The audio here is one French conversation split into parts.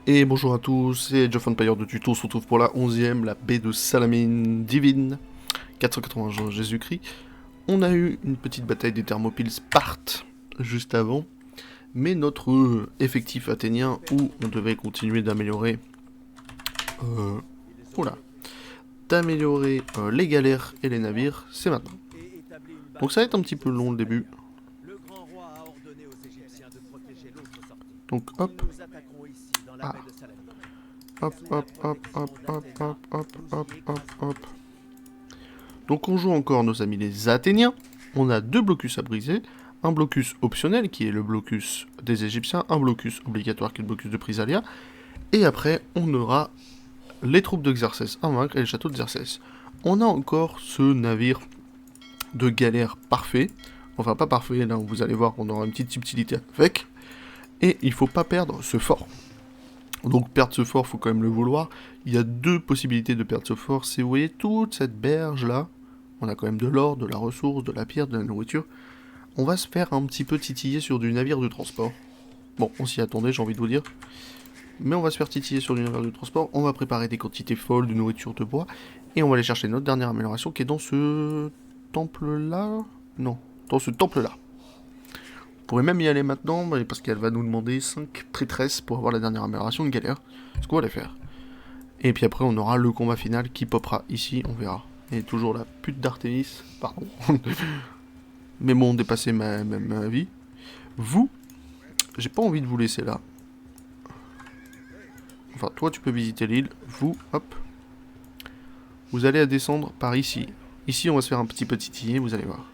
Et bonjour à tous, c'est Geoff Empire de Tuto, on se retrouve pour la 11e, la baie de Salamine divine, 480 Jésus-Christ. On a eu une petite bataille des Thermopyles Sparte juste avant, mais notre effectif athénien, où on devait continuer d'améliorer... oula, d'améliorer les galères et les navires, c'est maintenant. Donc ça va être un petit peu long le début. Donc hop. Ah. Hop, hop, hop, hop, hop, hop, hop, hop, hop, hop. Donc on joue encore nos amis les Athéniens. On a deux blocus à briser. Un blocus optionnel qui est le blocus des Égyptiens. Un blocus obligatoire qui est le blocus de Prisalia. Et après on aura les troupes de Xerxès à vaincre et le château de Xerxès. On a encore ce navire de galère parfait. Enfin pas parfait, là vous allez voir qu'on aura une petite subtilité avec. Et il faut pas perdre ce fort. Donc perdre ce fort, faut quand même le vouloir. Il y a deux possibilités de perdre ce fort. C'est, vous voyez, toute cette berge là. On a quand même de l'or, de la ressource, de la pierre, de la nourriture. On va se faire un petit peu titiller sur du navire de transport. Bon, on s'y attendait, j'ai envie de vous dire. Mais on va se faire titiller sur du navire de transport. On va préparer des quantités folles de nourriture, de bois. Et on va aller chercher notre dernière amélioration qui est dans ce temple là. Non, dans ce temple là. On pourrait même y aller maintenant, parce qu'elle va nous demander 5 prêtresses pour avoir la dernière amélioration, une galère. Ce qu'on va les faire. Et puis après, on aura le combat final qui popera ici, on verra. Et toujours la pute d'Artémis, pardon. Mais bon, dépasser ma vie. Vous, j'ai pas envie de vous laisser là. Enfin, toi, tu peux visiter l'île. Vous, hop. Vous allez à descendre par ici. Ici, on va se faire un petit titiller, vous allez voir.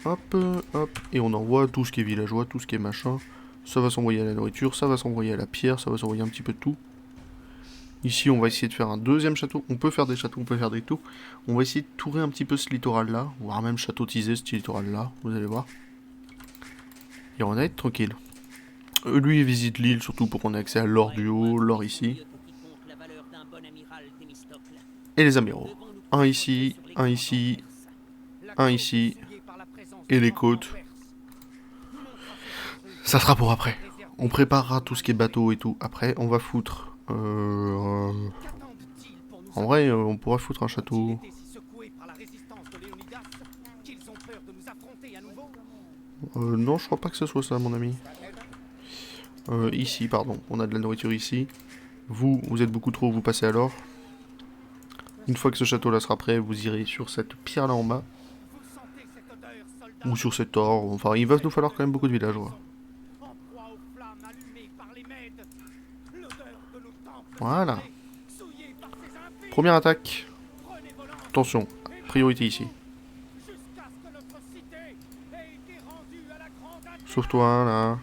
Hop, hop, et on envoie tout ce qui est villageois, tout ce qui est machin. Ça va s'envoyer à la nourriture, ça va s'envoyer à la pierre, ça va s'envoyer un petit peu de tout. Ici, on va essayer de faire un deuxième château. On peut faire des châteaux, on peut faire des tours. On va essayer de tourer un petit peu ce littoral-là, voire même châteautiser ce littoral-là, vous allez voir. Et on va être tranquille. Lui, il visite l'île, surtout pour qu'on ait accès à l'or du haut, l'or ici. Et les amiraux. Un ici, un ici, un ici. Et les côtes. Ça sera pour après. On préparera tout ce qui est bateau et tout. Après, on va foutre... En vrai, on pourra foutre un château. Non, je crois pas que ce soit ça, mon ami. Ici, pardon. On a de la nourriture ici. Vous êtes beaucoup trop, vous passez à l'or. Une fois que ce château-là sera prêt, vous irez sur cette pierre-là en bas. Ou sur cet or. Enfin, il va nous falloir quand même beaucoup de villageois. Voilà. Première attaque. Attention, priorité ici. Sauve-toi, là.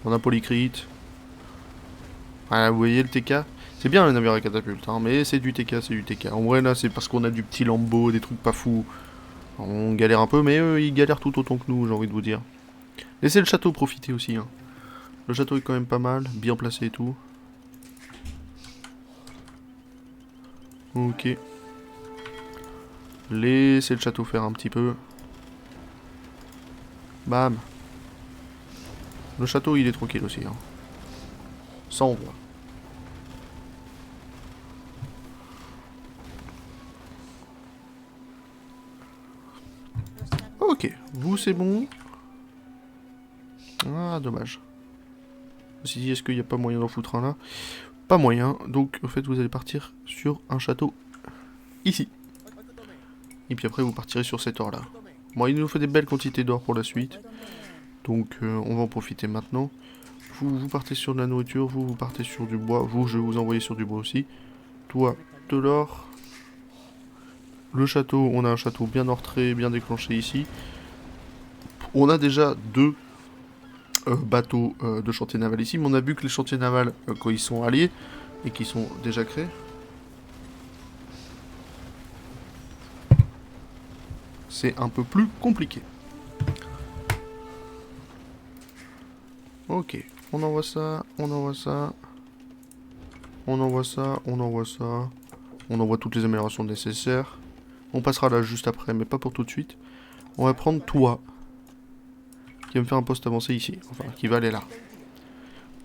On a Polycrite. Voilà, vous voyez le TK. C'est bien le navire à catapulte, hein, mais c'est du TK, c'est du TK. En vrai, là, c'est parce qu'on a du petit lambeau, des trucs pas fous. On galère un peu, mais eux, ils galèrent tout autant que nous, j'ai envie de vous dire. Laissez le château profiter aussi, hein. Le château est quand même pas mal, bien placé et tout. Ok. Laissez le château faire un petit peu. Bam. Le château, il est tranquille aussi, hein. Ça, on voit. Ok, vous, c'est bon. Ah, dommage. Je me suis dit, est-ce qu'il n'y a pas moyen d'en foutre un là? Pas moyen, donc au fait, vous allez partir sur un château ici. Et puis après, vous partirez sur cet or là. Bon, il nous faut des belles quantités d'or pour la suite. Donc, on va en profiter maintenant. Vous partez sur de la nourriture, vous partez sur du bois. Vous, je vais vous envoyer sur du bois aussi. Toi, de l'or. Le château, on a un château bien ortré, bien déclenché ici. On a déjà deux bateaux de chantier naval ici, mais on a vu que les chantiers navals, quand ils sont alliés, et qui sont déjà créés, c'est un peu plus compliqué. Ok, on envoie ça, on envoie ça, on envoie ça, on envoie ça, on envoie toutes les améliorations nécessaires. On passera là juste après, mais pas pour tout de suite. On va prendre toi, qui va me faire un poste avancé ici, enfin, qui va aller là.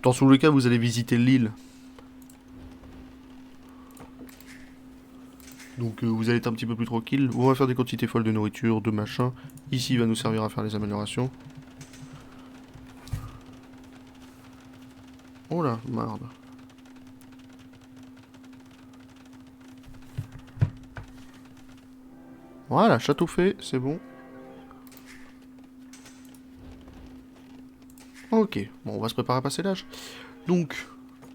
Dans tous les cas, vous allez visiter l'île. Donc vous allez être un petit peu plus tranquille. On va faire des quantités folles de nourriture, de machin. Ici, il va nous servir à faire les améliorations. Oh là, merde. Voilà, château fait, c'est bon. Ok, bon, on va se préparer à passer l'âge. Donc,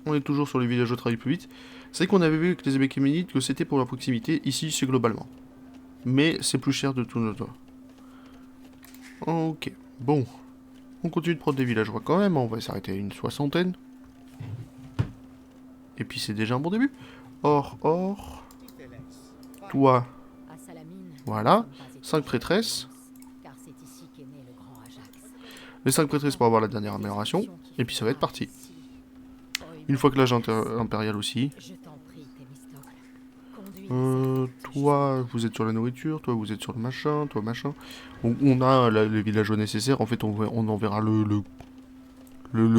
on est toujours sur les villageois travaillent plus vite. C'est qu'on avait vu avec les Ébékéménides que c'était pour la proximité. Ici, c'est globalement. Mais c'est plus cher de tout notre. Ok, bon. On continue de prendre des villageois quand même. On va s'arrêter à une 60aine. Et puis c'est déjà un bon début. Or. Toi. Voilà. 5 prêtresses. Les 5 prêtresses pour avoir la dernière amélioration. Et puis ça va être parti. Une fois que l'âge impérial aussi. Toi, vous êtes sur la nourriture. Toi, vous êtes sur le machin. Toi, machin. On a les villageois nécessaires. En fait, on enverra le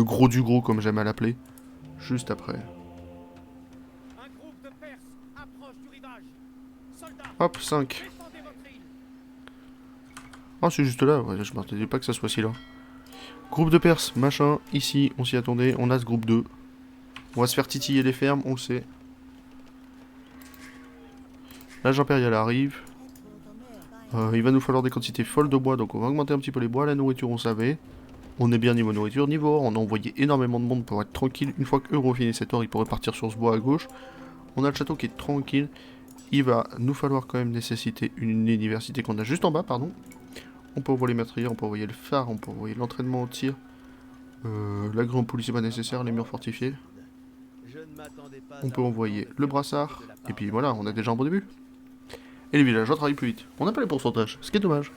gros du gros, comme j'aime à l'appeler. Juste après. Hop, 5. Ah, c'est juste là. Ouais, je m'attendais pas que ça soit si là. Groupe de Perses, machin. Ici, on s'y attendait. On a ce groupe 2. On va se faire titiller les fermes, on le sait. L'âge impérial arrive. Il va nous falloir des quantités folles de bois, donc on va augmenter un petit peu les bois. La nourriture, on savait. On est bien niveau nourriture. Niveau or, on a envoyé énormément de monde pour être tranquille. Une fois qu'Euro finit cet or, il pourrait partir sur ce bois à gauche. On a le château qui est tranquille. Il va nous falloir quand même nécessiter une université qu'on a juste en bas, pardon. On peut envoyer les meurtrières, on peut envoyer le phare, on peut envoyer l'entraînement au tir. La grande police n'est pas nécessaire, les murs fortifiés. On peut envoyer le brassard. Et puis voilà, on a déjà un bon début. Et les villageois travaillent plus vite. On n'a pas les pourcentages, ce qui est dommage.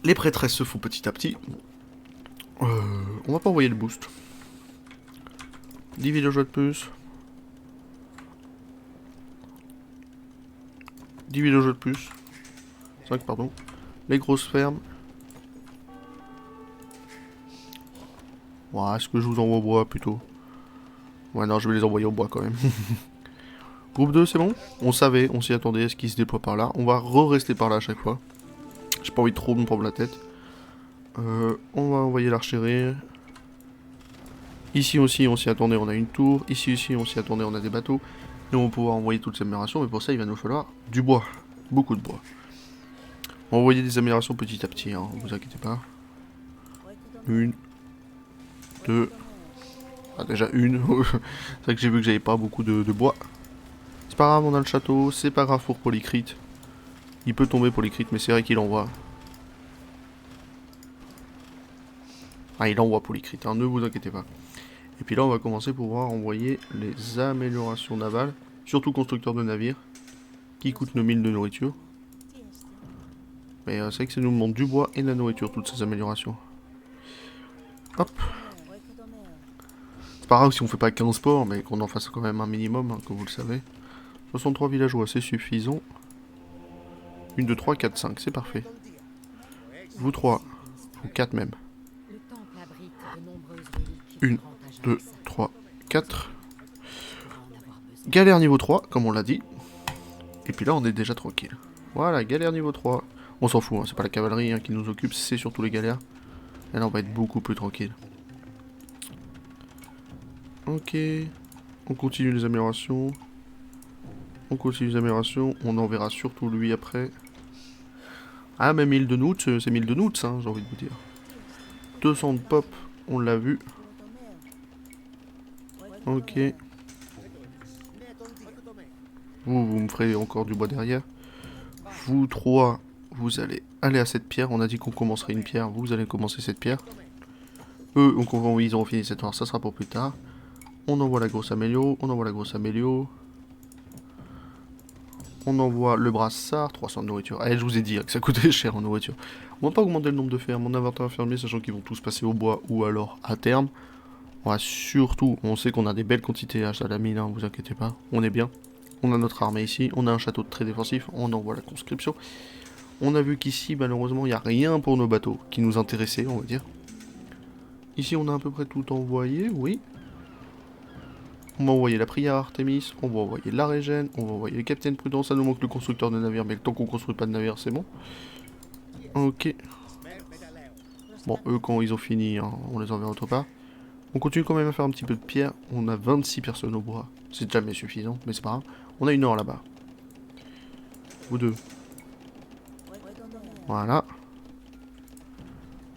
Les prêtresses se font petit à petit. On va pas envoyer le boost. 10 villageois de plus. 10 villageois de plus. 5, pardon. Les grosses fermes. Ouais, est-ce que je vous envoie au bois plutôt? Ouais, non, je vais les envoyer au bois quand même. Groupe 2, c'est bon? On savait, on s'y attendait, est-ce qu'il se déploie par là? On va rester par là à chaque fois. J'ai pas envie de trop me prendre la tête. On va envoyer l'archerie. Ici aussi, on s'y attendait, on a une tour. Ici aussi, on s'y attendait, on a des bateaux. Et on va pouvoir envoyer toutes ces améliorations, mais pour ça, il va nous falloir du bois. Beaucoup de bois. On va envoyer des améliorations petit à petit, hein, vous inquiétez pas. 1, 2. Ah, déjà une. C'est vrai que j'ai vu que j'avais pas beaucoup de bois. C'est pas grave, on a le château. C'est pas grave pour Polycrite. Il peut tomber Polycrite, mais c'est vrai qu'il envoie. Ah, il envoie Polycrite, hein, ne vous inquiétez pas. Et puis là, on va commencer pour pouvoir envoyer les améliorations navales. Surtout constructeurs de navires. Qui coûtent nos mines de nourriture. Mais c'est vrai que ça nous demande du bois et de la nourriture, toutes ces améliorations. Hop. C'est pas grave si on fait pas 15 ports, mais qu'on en fasse quand même un minimum, hein, comme vous le savez. 63 villageois, c'est suffisant. 1, 2, 3, 4, 5, c'est parfait. Vous 3, ou 4 même. 1, 2, 3, 4. Galère niveau 3, comme on l'a dit. Et puis là, on est déjà tranquille. Voilà, galère niveau 3. On s'en fout, hein, c'est pas la cavalerie hein, qui nous occupe, c'est surtout les galères. Et là, on va être beaucoup plus tranquille. Ok. On continue les améliorations. On continue les améliorations. On enverra surtout lui après. Ah, même 1000 de Noots, c'est 1000 de Noots, hein, j'ai envie de vous dire. 200 de pop, on l'a vu. Ok. Vous me ferez encore du bois derrière. Vous 3, vous allez aller à cette pierre. On a dit qu'on commencerait une pierre. Vous allez commencer cette pierre. Eux, ils auront fini cette heure. Ça sera pour plus tard. On envoie la grosse amélio. On envoie la grosse amélio. On envoie le brassard. 300 de nourriture. Allez, je vous ai dit que ça coûtait cher en nourriture. On va pas augmenter le nombre de fermes. Mon inventaire fermier, sachant qu'ils vont tous passer au bois ou alors à terme. On va surtout, on sait qu'on a des belles quantités à la mine, hein, vous inquiétez pas. On est bien. On a notre armée ici. On a un château très défensif. On envoie la conscription. On a vu qu'ici, malheureusement, il n'y a rien pour nos bateaux qui nous intéressaient, on va dire. Ici, on a à peu près tout envoyé, oui. On va envoyer la prière à Artemis, on va envoyer la Régène, on va envoyer le Capitaine Prudence, ça nous manque le constructeur de navire, mais tant qu'on construit pas de navire, c'est bon. Ok. Bon, eux, quand ils ont fini, hein, on les enverra autre part. On continue quand même à faire un petit peu de pierre. On a 26 personnes au bois. C'est jamais suffisant, mais c'est pas grave. On a une heure là-bas. Vous deux. Voilà.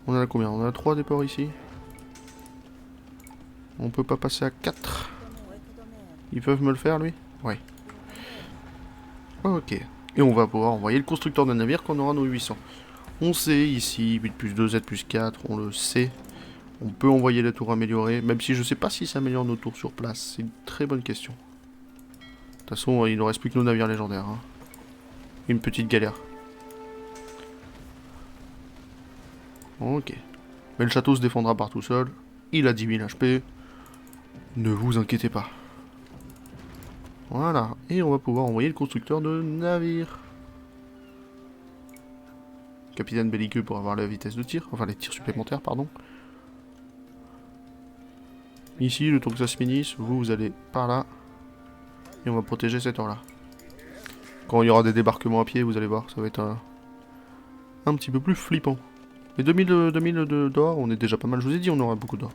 On en a combien? On en a 3 déports ici. On peut pas passer à 4. Ils peuvent me le faire, lui? Ouais. Ok. Et on va pouvoir envoyer le constructeur de navire quand on aura nos 800. On sait ici, 8 plus 2, Z plus 4, on le sait. On peut envoyer les tours améliorées, même si je sais pas si ça améliore nos tours sur place. C'est une très bonne question. De toute façon, il ne reste plus que nos navires légendaires. Hein. Une petite galère. Ok. Mais le château se défendra par tout seul. Il a 10 000 HP. Ne vous inquiétez pas. Voilà. Et on va pouvoir envoyer le constructeur de navire. Capitaine belliqueux pour avoir la vitesse de tir. Enfin, les tirs supplémentaires, pardon. Ici, le temps que ça se finisse, vous allez par là. Et on va protéger cette heure-là. Quand il y aura des débarquements à pied, vous allez voir, ça va être un petit peu plus flippant. Et 2000 d'or, on est déjà pas mal. Je vous ai dit, on aura beaucoup d'or.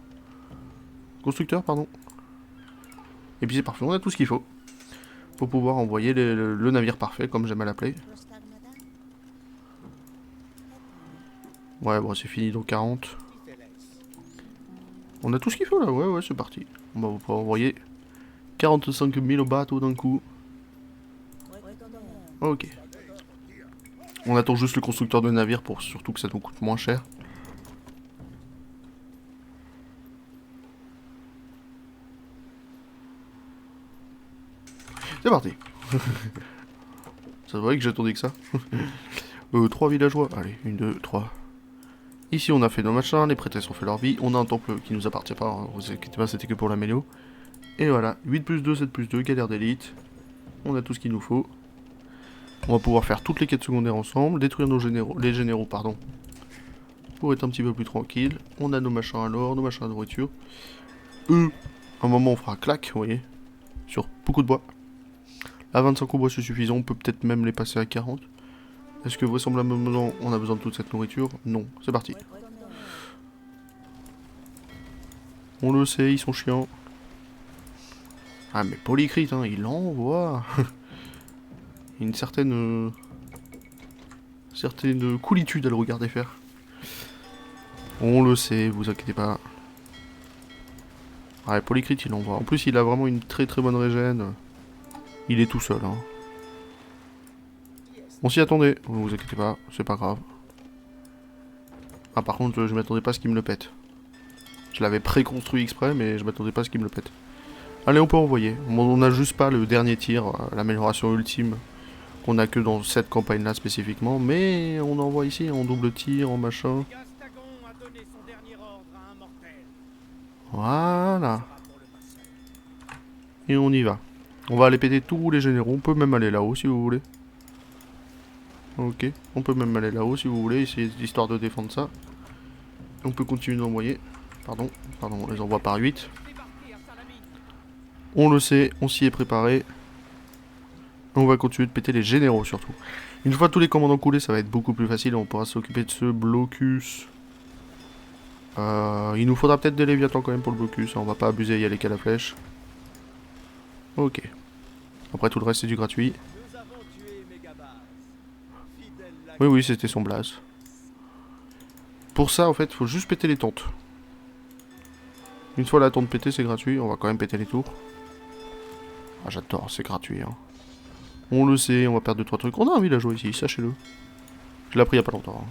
Constructeur, pardon. Et puis c'est parfait, on a tout ce qu'il faut. Pour pouvoir envoyer le navire parfait, comme j'aime à l'appeler. Ouais, bon, c'est fini, donc 40. On a tout ce qu'il faut là, ouais, c'est parti. On va pouvoir envoyer 45 000 au bateau d'un coup. Ok. On attend juste le constructeur de navire pour surtout que ça nous coûte moins cher. C'est parti. C'est vrai que j'attendais que ça. 3 villageois. Allez, 1, 2, 3. Ici on a fait nos machins, les prêtresses ont fait leur vie. On a un temple qui nous appartient pas, hein. Vous inquiétez pas, c'était que pour la mélo. Et voilà, 8 plus 2, 7 plus 2, galère d'élite. On a tout ce qu'il nous faut. On va pouvoir faire toutes les quêtes secondaires ensemble, détruire nos généraux, les généraux, pardon. Pour être un petit peu plus tranquille. On a nos machins à l'or, nos machins à nourriture. À un moment on fera clac, vous voyez. Sur beaucoup de bois. À 25 au bois c'est suffisant, on peut peut-être même les passer à 40. Est-ce que vraisemblablement on a besoin de toute cette nourriture? Non, c'est parti. On le sait, ils sont chiants. Ah mais Polycrite, hein, il envoie. Une certaine coolitude à le regarder faire. On le sait, vous inquiétez pas. Ouais, Polycrite il envoie. En plus il a vraiment une très bonne régène. Il est tout seul, hein. On s'y attendait, vous inquiétez pas, c'est pas grave. Ah par contre je m'attendais pas à ce qu'il me le pète. Je l'avais préconstruit exprès mais je m'attendais pas à ce qu'il me le pète. Allez on peut envoyer. On n'a juste pas le dernier tir, l'amélioration ultime. Qu'on a que dans cette campagne là spécifiquement. Mais on envoie ici en double tir, en machin. Voilà. Et on y va. On va aller péter tous les généraux. On peut même aller là-haut si vous voulez. Ok, on peut même aller là-haut si vous voulez, histoire de défendre ça. On peut continuer d'envoyer. Pardon, on les envoie par 8. On le sait, on s'y est préparé. On va continuer de péter les généraux surtout. Une fois tous les commandants coulés, ça va être beaucoup plus facile. On pourra s'occuper de ce blocus. Il nous faudra peut-être des léviathans quand même pour le blocus. On va pas abuser, y aller qu'à la flèche. Ok. Après tout le reste c'est du gratuit. Oui, c'était son blase. Pour ça, en fait, faut juste péter les tentes. Une fois la tente pétée, c'est gratuit. On va quand même péter les tours. Ah, j'adore, c'est gratuit. Hein. On le sait, on va perdre 2-3 trucs. On a un villageois ici, sachez-le. Je l'ai appris il y a pas longtemps.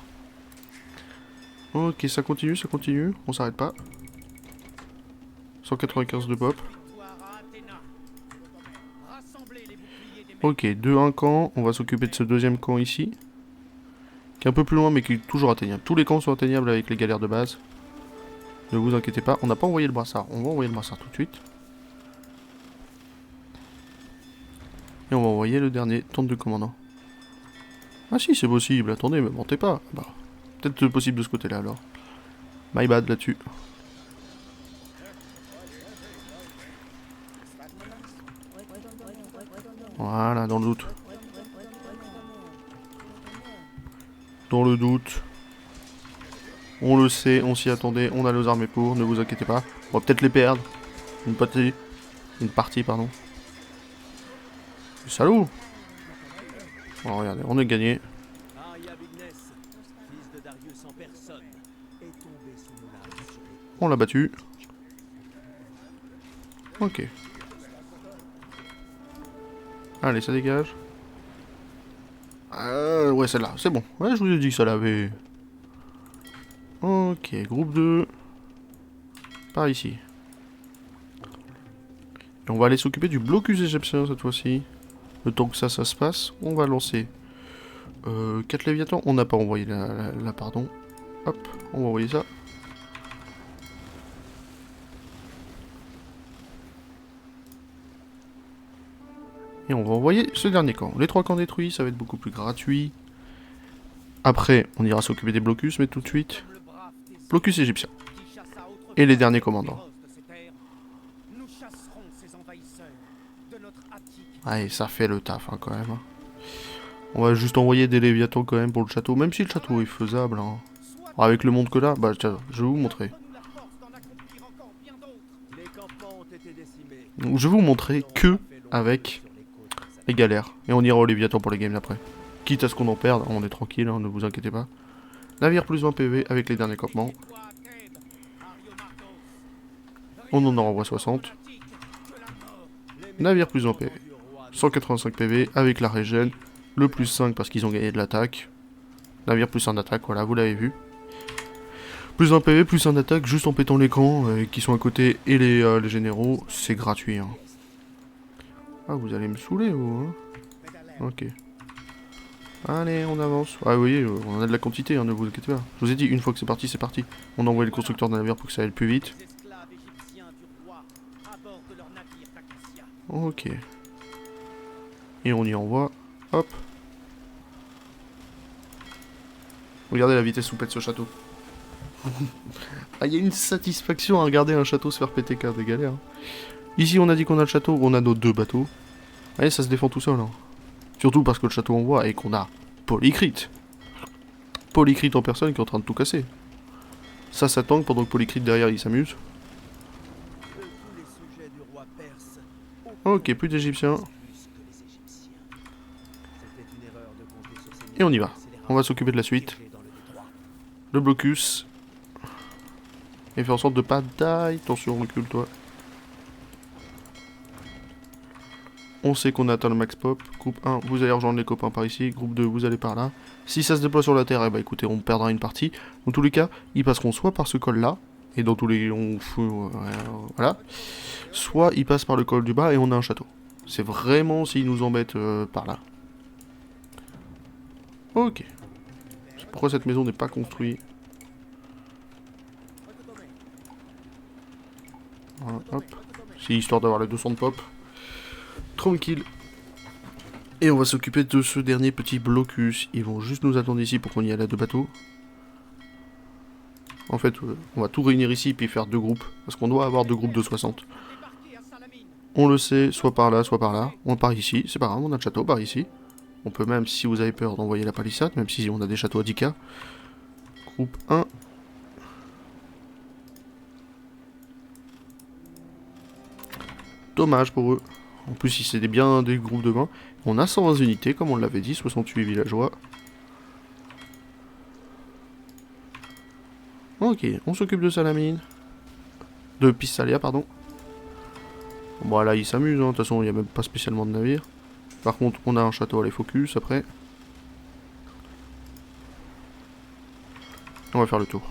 Hein. Ok, ça continue, on s'arrête pas. 195 de pop. Ok, 2-1 camp. On va s'occuper de ce deuxième camp ici. Qui est un peu plus loin, mais qui est toujours atteignable. Tous les camps sont atteignables avec les galères de base. Ne vous inquiétez pas, on n'a pas envoyé le brassard. On va envoyer le brassard tout de suite. Et on va envoyer le dernier tente de commandant. Ah si, c'est possible. Attendez, me mentez pas. Bah, peut-être possible de ce côté-là, alors. My bad, là-dessus. Voilà, dans le doute. Dans le doute. On le sait, on s'y attendait, on a nos armées pour, ne vous inquiétez pas. On va peut-être les perdre. Une partie, pardon. Salaud. Oh, regardez, on est gagné. On l'a battu. Ok. Allez, ça dégage. Ouais, celle-là, c'est bon. Ouais, je vous ai dit que ça l'avait. Ok, groupe 2. Par ici. Et on va aller s'occuper du blocus égyptien cette fois-ci. Le temps que ça se passe, on va lancer 4 léviathans. On n'a pas envoyé la pardon. Hop, on va envoyer ça. Et on va envoyer ce dernier camp. Les 3 camps détruits, ça va être beaucoup plus gratuit. Après, on ira s'occuper des blocus, mais tout de suite, blocus égyptien. Et les derniers commandants. Ouais, ça fait le taf hein, quand même. On va juste envoyer des léviathans quand même pour le château, même si le château est faisable. Hein. Avec le monde que là, bah tiens, je vais vous montrer. Donc, je vais vous montrer que avec les galères. Et on ira au léviathan pour les games d'après. Quitte à ce qu'on en perde, on est tranquille, hein, ne vous inquiétez pas. Navire plus 20 PV avec les derniers campements. On en envoie 60. Navire plus 20 PV. 185 PV avec la régène. Le plus 5 parce qu'ils ont gagné de l'attaque. Navire plus 1 d'attaque, voilà, vous l'avez vu. Plus 1 PV, plus 1 d'attaque, juste en pétant les camps qui sont à côté et les généraux, c'est gratuit. Hein. Ah, vous allez me saouler, vous, hein. Ok. Allez, on avance. Ah, vous voyez, on a de la quantité, hein, ne vous inquiétez pas. Je vous ai dit, une fois que c'est parti, c'est parti. On envoie les constructeurs de navires pour que ça aille plus vite. Ok. Et on y envoie. Hop. Regardez la vitesse où pète ce château. Ah, il y a une satisfaction à regarder un château se faire péter car des galères. Ici, on a dit qu'on a le château, on a nos 2 bateaux. Allez, ça se défend tout seul. Hein. Surtout parce que le château envoie et qu'on a Polycrite. Polycrite en personne qui est en train de tout casser. Ça tank pendant que Polycrite derrière il s'amuse. Ok, plus d'Égyptiens. Et on y va. On va s'occuper de la suite. Le blocus. Et faire en sorte de pas die. Attention, recule toi. On sait qu'on a atteint le max pop. Groupe 1, vous allez rejoindre les copains par ici. Groupe 2, vous allez par là. Si ça se déploie sur la terre, eh bah écoutez, on perdra une partie. Dans tous les cas, ils passeront soit par ce col là. Et dans tous les... voilà. Soit ils passent par le col du bas et on a un château. C'est vraiment s'ils nous embêtent par là. Ok. Pourquoi cette maison n'est pas construite? Voilà, hop. C'est histoire d'avoir les 200 de pop. Tranquille. Et on va s'occuper de ce dernier petit blocus. Ils vont juste nous attendre ici pour qu'on y aille à 2 bateaux. En fait, on va tout réunir ici et puis faire 2 groupes. Parce qu'on doit avoir 2 groupes de 60. On le sait, soit par là, soit par là. On part ici, c'est pas grave, on a le château par ici. On peut même, si vous avez peur, d'envoyer la palissade, même si on a des châteaux à 10K. Groupe 1. Dommage pour eux. En plus, si c'est bien des groupes de 20. On a 120 unités, comme on l'avait dit, 68 villageois. Ok, on s'occupe de Salamine. De Pistalia, pardon. Bon, là, ils s'amusent, hein. De toute façon, il n'y a même pas spécialement de navire. Par contre, on a un château à les focus, après. On va faire le tour.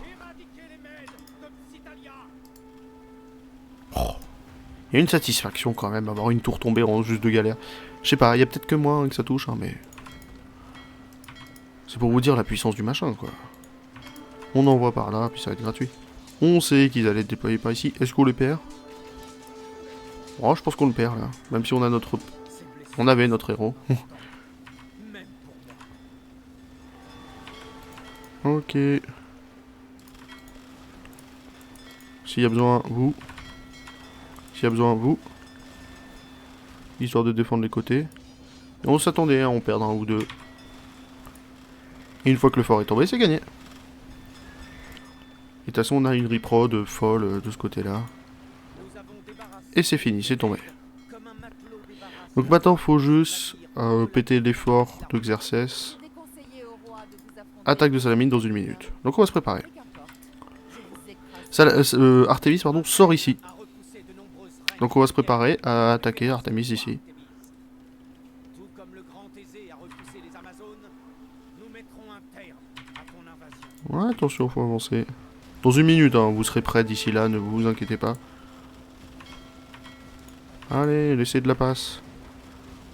Oh. Il y a une satisfaction quand même, avoir une tour tombée en juste de galère. Je sais pas, il y a peut-être que moi hein, que ça touche, hein, mais... C'est pour vous dire la puissance du machin, quoi. On envoie par là, puis ça va être gratuit. On sait qu'ils allaient être déployés par ici. Est-ce qu'on les perd? Oh, je pense qu'on le perd, là. Même si on a notre... On avait notre héros. Ok. S'il y a besoin, vous. S'il y a besoin, vous. Histoire de défendre les côtés. Et on s'attendait à en perdre un ou deux. Et une fois que le fort est tombé, c'est gagné. Et de toute façon, on a une reprod folle de ce côté-là. Et c'est fini, c'est tombé. Donc maintenant, faut juste péter l'effort de Xerxes. Attaque de Salamine dans 1 minute. Donc on va se préparer. Artemis, pardon, sort ici. Donc on va se préparer à attaquer Artemis ici. Ouais, attention, faut avancer. Dans 1 minute, hein, vous serez prêts d'ici là, ne vous inquiétez pas. Allez, laissez de la passe.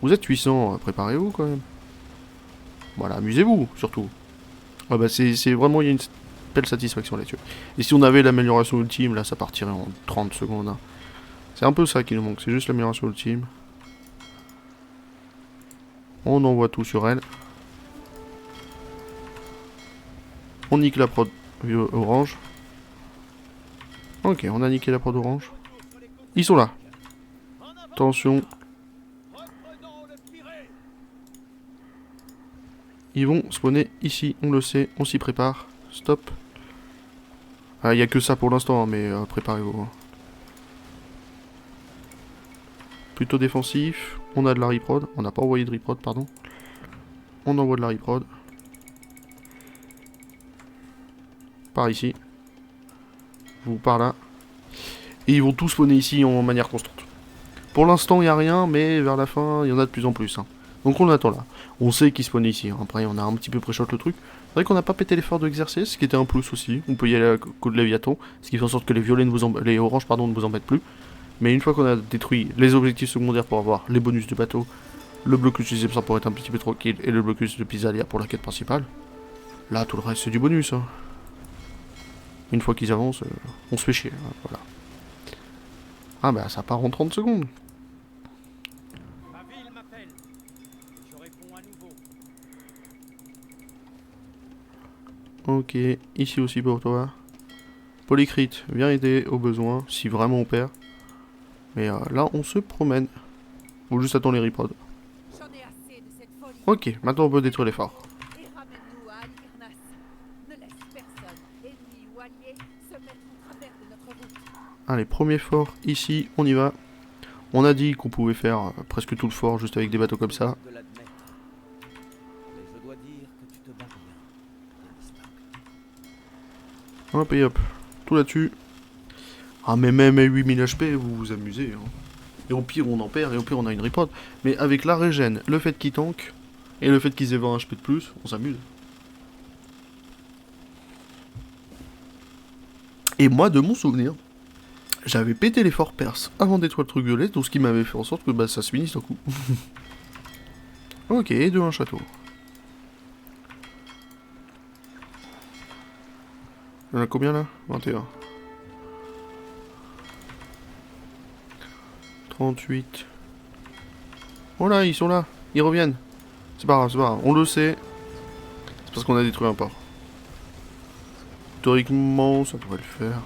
Vous êtes 800, préparez-vous quand même. Voilà, amusez-vous, surtout. Ah bah c'est vraiment, il y a une belle satisfaction là-dessus. Et si on avait l'amélioration ultime, là, ça partirait en 30 secondes. Hein. C'est un peu ça qui nous manque, c'est juste l'amélioration ultime. On envoie tout sur elle. On nique la prod orange. Ok, on a niqué la prod orange. Ils sont là. Attention. Ils vont spawner ici, on le sait, on s'y prépare. Stop. Ah, il n'y a que ça pour l'instant, hein, mais préparez-vous. Hein. Plutôt défensif. On a de la reprod. On n'a pas envoyé de reprod, pardon. On envoie de la reprod. Par ici. Vous par là. Et ils vont tous spawner ici en manière constante. Pour l'instant, il n'y a rien, mais vers la fin, il y en a de plus en plus. Hein. Donc on attend là. On sait qu'ils spawnent ici. Hein. Après, on a un petit peu pré-shot le truc. C'est vrai qu'on n'a pas pété l'effort de Xerxes, ce qui était un plus aussi. On peut y aller à coup de Léviathan, ce qui fait en sorte que les violets les oranges pardon, ne vous embêtent plus. Mais une fois qu'on a détruit les objectifs secondaires pour avoir les bonus du bateau, le blocus du Zepsa pour être un petit peu tranquille et le blocus de Pisalia pour la quête principale, là tout le reste c'est du bonus. Hein. Une fois qu'ils avancent, on se fait chier. Hein, voilà. Ah bah ça part en 30 secondes. Ok, ici aussi pour toi. Polycrite, viens aider au besoin, si vraiment on perd. Mais là, on se promène. Ou juste attendre les reprods. Ok, maintenant on peut détruire les phares. Allez, premier fort, ici, on y va. On a dit qu'on pouvait faire presque tout le fort juste avec des bateaux comme ça. Hop et hop, tout là-dessus. Ah mais même à 8000 HP, vous vous amusez. Hein. Et au pire on en perd, et au pire on a une reprod. Mais avec la régène, le fait qu'ils tankent, et le fait qu'ils aient 20 HP de plus, on s'amuse. Et moi, de mon souvenir, j'avais pété les forts perses avant d'étoiler le truc violet, tout ce qui m'avait fait en sorte que bah, ça se finisse d'un coup. Ok, de un château. Il y en a combien là? 21. 38. Oh là, ils sont là. Ils reviennent. C'est pas grave, c'est pas grave. On le sait. C'est parce qu'on a détruit un port. Théoriquement, ça devrait le faire.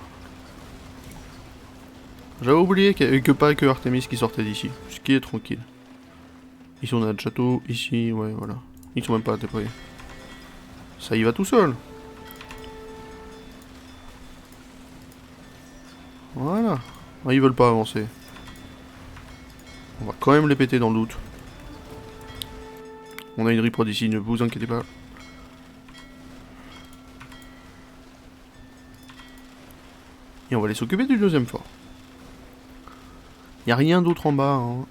J'avais oublié qu'il n'y avait pas que Artemis qui sortait d'ici. Ce qui est tranquille. Ici on a le château, ici, ouais, voilà. Ils sont même pas déployés. Ça y va tout seul. Voilà. Ah, ils veulent pas avancer. On va quand même les péter dans le doute. On a une reprod ici, ne vous inquiétez pas. Et on va aller s'occuper du deuxième fort. Y a rien d'autre en bas. Hein.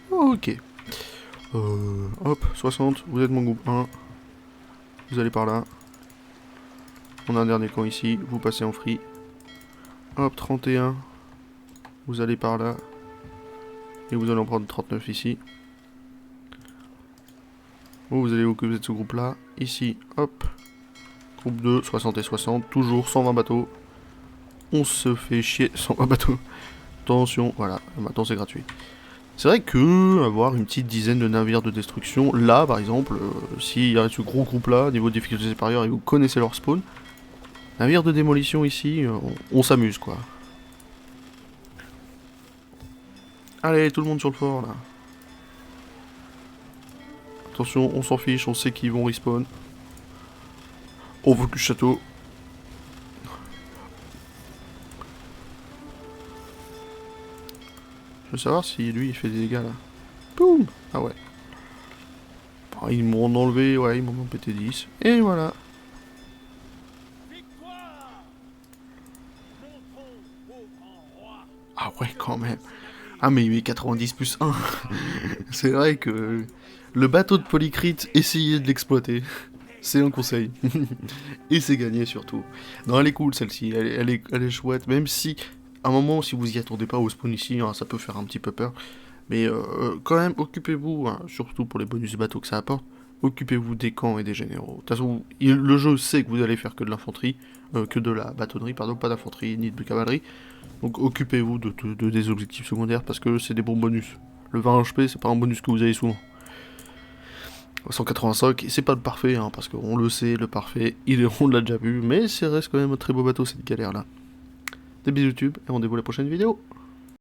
Ok. Hop, 60. Vous êtes mon groupe 1. Vous allez par là. On a un dernier camp ici. Vous passez en free. Hop, 31. Vous allez par là. Et vous allez en prendre 39 ici. Vous allez vous occuper de ce groupe là. Ici, hop. Groupe 2, 60 et 60. Toujours 120 bateaux. On se fait chier, 120 bateaux. Attention, voilà. Maintenant c'est gratuit. C'est vrai que avoir une petite dizaine de navires de destruction, là par exemple, s'il y a ce gros groupe là, niveau de difficulté supérieure et vous connaissez leur spawn, navire de démolition ici, on s'amuse quoi. Allez, tout le monde sur le fort là. Attention, on s'en fiche, on sait qu'ils vont respawn. On veut du château. Je veux savoir si lui il fait des dégâts là. Boum. Ah ouais. Ah, ils m'ont enlevé, ouais, ils m'en ont pété 10. Et voilà. Ah ouais, quand même. Ah mais il met 90 plus 1. C'est vrai que le bateau de Polycrite, essayez de l'exploiter. C'est un conseil. Et c'est gagné surtout. Non, elle est cool celle-ci, elle est chouette, même si, à un moment, si vous y attendez pas au spawn ici, hein, ça peut faire un petit peu peur. Mais quand même, occupez-vous, hein, surtout pour les bonus bateaux que ça apporte, occupez-vous des camps et des généraux. De toute façon, le jeu sait que vous allez faire que de l'infanterie, que de la bâtonnerie, pardon, pas d'infanterie ni de cavalerie. Donc occupez-vous de des objectifs secondaires parce que c'est des bons bonus. Le 20 HP, c'est pas un bonus que vous avez souvent. 185, c'est pas le parfait, hein, parce qu'on le sait, le parfait, on l'a déjà vu, mais ça reste quand même un très beau bateau cette galère là. Des bisous YouTube, et rendez-vous la prochaine vidéo.